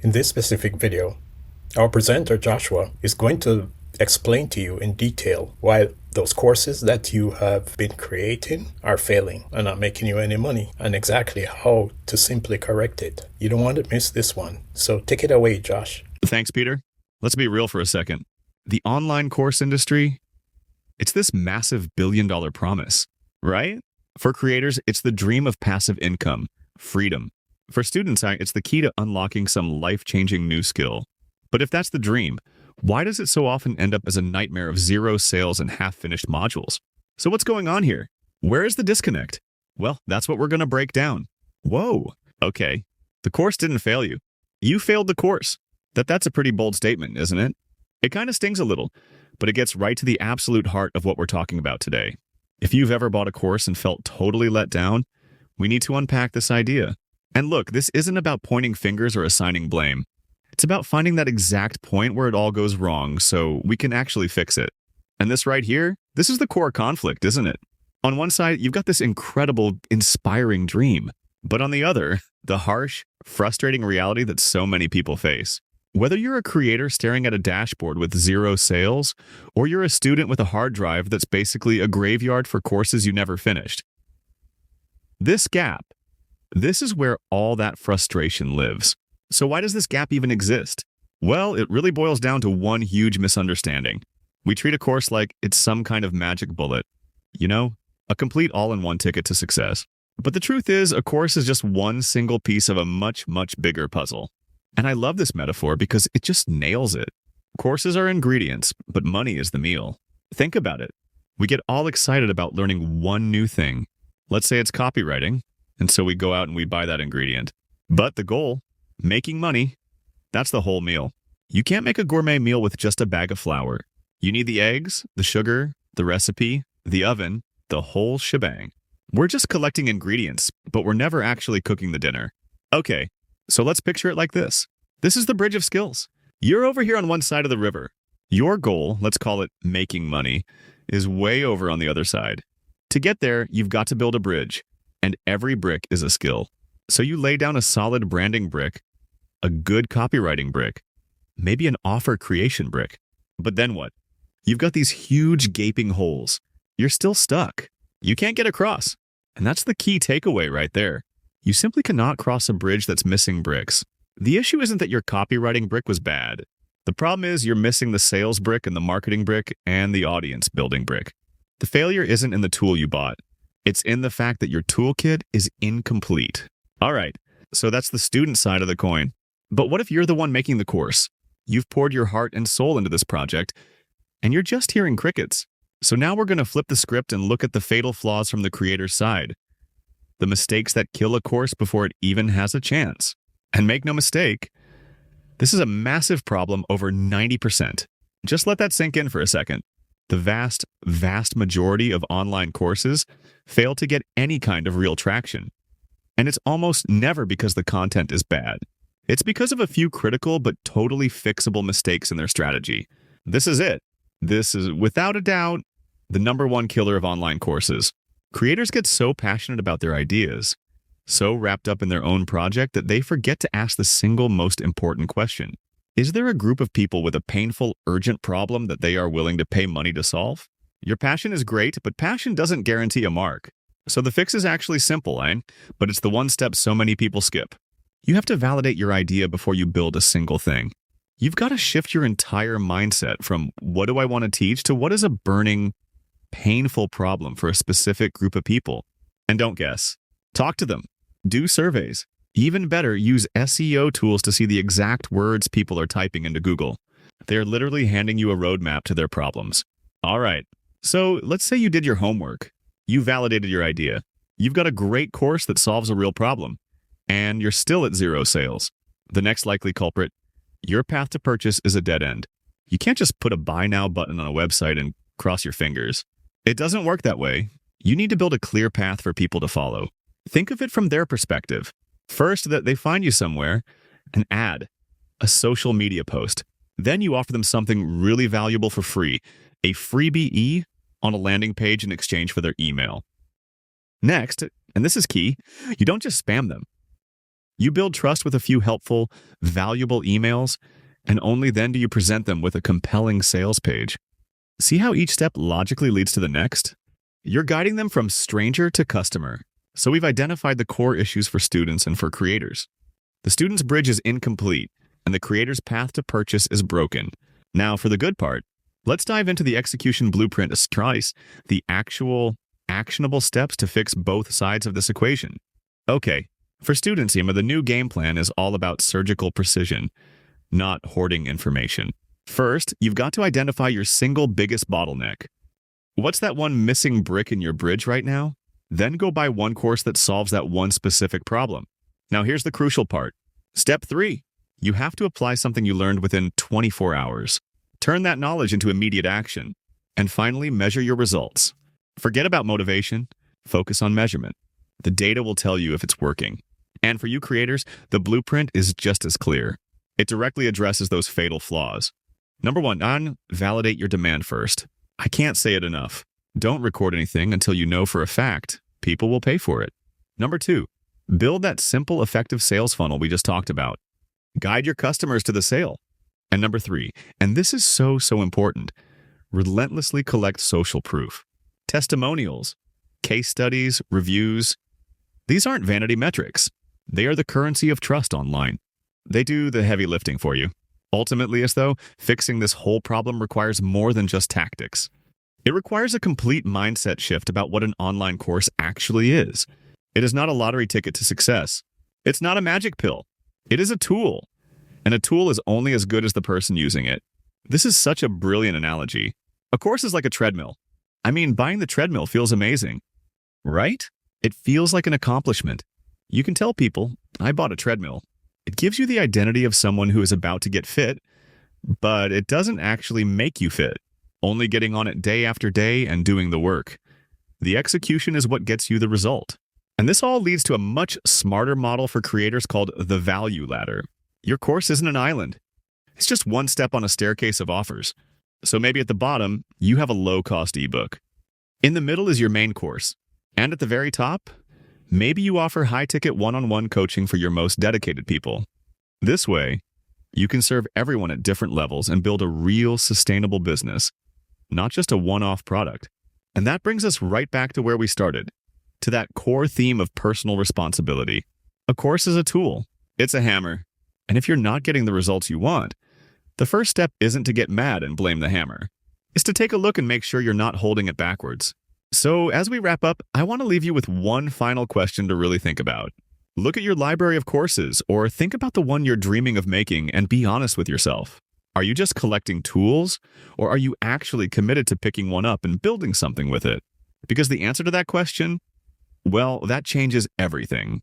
In this specific video, our presenter Joshua is going to explain to you in detail why those courses that you have been creating are failing and not making you any money, and exactly how to simply correct it. You don't want to miss this one. So take it away, Josh. Thanks, Peter. Let's be real for a second. The online course industry, it's this massive billion-dollar promise, right? For creators, it's the dream of passive income, freedom. For students, it's the key to unlocking some life-changing new skill. But if that's the dream, why does it so often end up as a nightmare of zero sales and half-finished modules? So what's going on here? Where is the disconnect? Well, that's what we're going to break down. Whoa, okay. The course didn't fail you. You failed the course. That's a pretty bold statement, isn't it? It kind of stings a little, but it gets right to the absolute heart of what we're talking about today. If you've ever bought a course and felt totally let down, we need to unpack this idea. And look, this isn't about pointing fingers or assigning blame. It's about finding that exact point where it all goes wrong so we can actually fix it. And this right here, this is the core conflict, isn't it? On one side, you've got this incredible, inspiring dream. But on the other, the harsh, frustrating reality that so many people face. Whether you're a creator staring at a dashboard with zero sales, or you're a student with a hard drive that's basically a graveyard for courses you never finished. This gap, this is where all that frustration lives. So why does this gap even exist? Well, it really boils down to one huge misunderstanding. We treat a course like it's some kind of magic bullet. You know, a complete all-in-one ticket to success. But the truth is, a course is just one single piece of a much, much bigger puzzle. And I love this metaphor because it just nails it. Courses are ingredients, but money is the meal. Think about it. We get all excited about learning one new thing. Let's say it's copywriting, and so we go out and we buy that ingredient. But the goal, making money, that's the whole meal. You can't make a gourmet meal with just a bag of flour. You need the eggs, the sugar, the recipe, the oven, the whole shebang. We're just collecting ingredients, but we're never actually cooking the dinner. Okay, so let's picture it like this. This is the bridge of skills. You're over here on one side of the river. Your goal, let's call it making money, is way over on the other side. To get there, you've got to build a bridge, and every brick is a skill. So you lay down a solid branding brick, a good copywriting brick, maybe an offer creation brick. But then what? You've got these huge gaping holes. You're still stuck. You can't get across. And that's the key takeaway right there. You simply cannot cross a bridge that's missing bricks. The issue isn't that your copywriting brick was bad. The problem is you're missing the sales brick and the marketing brick and the audience building brick. The failure isn't in the tool you bought. It's in the fact that your toolkit is incomplete. All right, so that's the student side of the coin. But what if you're the one making the course? You've poured your heart and soul into this project, and you're just hearing crickets. So now we're going to flip the script and look at the fatal flaws from the creator's side. The mistakes that kill a course before it even has a chance. And make no mistake, this is a massive problem over 90%. Just let that sink in for a second. The vast, vast majority of online courses fail to get any kind of real traction. And it's almost never because the content is bad. It's because of a few critical but totally fixable mistakes in their strategy. This is it. This is, without a doubt, the #1 killer of online courses. Creators get so passionate about their ideas, so wrapped up in their own project that they forget to ask the single most important question. Is there a group of people with a painful, urgent problem that they are willing to pay money to solve? Your passion is great, but passion doesn't guarantee a mark. So the fix is actually simple, but it's the one step so many people skip. You have to validate your idea before you build a single thing. You've got to shift your entire mindset from what do I want to teach to what is a burning, painful problem for a specific group of people. And don't guess. Talk to them. Do surveys. Even better, use SEO tools to see the exact words people are typing into Google. They're literally handing you a roadmap to their problems. All right, so let's say you did your homework. You validated your idea. You've got a great course that solves a real problem. And you're still at zero sales. The next likely culprit, your path to purchase is a dead end. You can't just put a buy now button on a website and cross your fingers. It doesn't work that way. You need to build a clear path for people to follow. Think of it from their perspective. First, that they find you somewhere, an ad, a social media post. Then you offer them something really valuable for free, a freebie on a landing page in exchange for their email. Next, and this is key, you don't just spam them. You build trust with a few helpful, valuable emails, and only then do you present them with a compelling sales page. See how each step logically leads to the next? You're guiding them from stranger to customer. So we've identified the core issues for students and for creators. The student's bridge is incomplete, and the creator's path to purchase is broken. Now, for the good part, let's dive into the execution blueprint to price the actual actionable steps to fix both sides of this equation. Okay, for students, Emma, the new game plan is all about surgical precision, not hoarding information. First, you've got to identify your single biggest bottleneck. What's that one missing brick in your bridge right now? Then go buy one course that solves that one specific problem. Now here's the crucial part. Step 3. You have to apply something you learned within 24 hours. Turn that knowledge into immediate action. And finally, measure your results. Forget about motivation. Focus on measurement. The data will tell you if it's working. And for you creators, the blueprint is just as clear. It directly addresses those fatal flaws. Number 1, validate your demand first. I can't say it enough. Don't record anything until you know for a fact people will pay for it. Number 2, build that simple, effective sales funnel we just talked about. Guide your customers to the sale. And number 3, and this is so important, relentlessly collect social proof. Testimonials, case studies, reviews. These aren't vanity metrics. They are the currency of trust online. They do the heavy lifting for you. Ultimately, as though, fixing this whole problem requires more than just tactics. It requires a complete mindset shift about what an online course actually is. It is not a lottery ticket to success. It's not a magic pill. It is a tool. And a tool is only as good as the person using it. This is such a brilliant analogy. A course is like a treadmill. I mean, buying the treadmill feels amazing, right? It feels like an accomplishment. You can tell people, I bought a treadmill. It gives you the identity of someone who is about to get fit, but it doesn't actually make you fit. Only getting on it day after day and doing the work. The execution is what gets you the result. And this all leads to a much smarter model for creators called the value ladder. Your course isn't an island. It's just one step on a staircase of offers. So maybe at the bottom, you have a low-cost ebook. In the middle is your main course. And at the very top, maybe you offer high-ticket one-on-one coaching for your most dedicated people. This way, you can serve everyone at different levels and build a real sustainable business, not just a one-off product. And that brings us right back to where we started, to that core theme of personal responsibility. A course is a tool. It's a hammer. And if you're not getting the results you want, the first step isn't to get mad and blame the hammer. It's to take a look and make sure you're not holding it backwards. So as we wrap up, I want to leave you with one final question to really think about. Look at your library of courses, or think about the one you're dreaming of making and be honest with yourself. Are you just collecting tools, or are you actually committed to picking one up and building something with it? Because the answer to that question, well, that changes everything.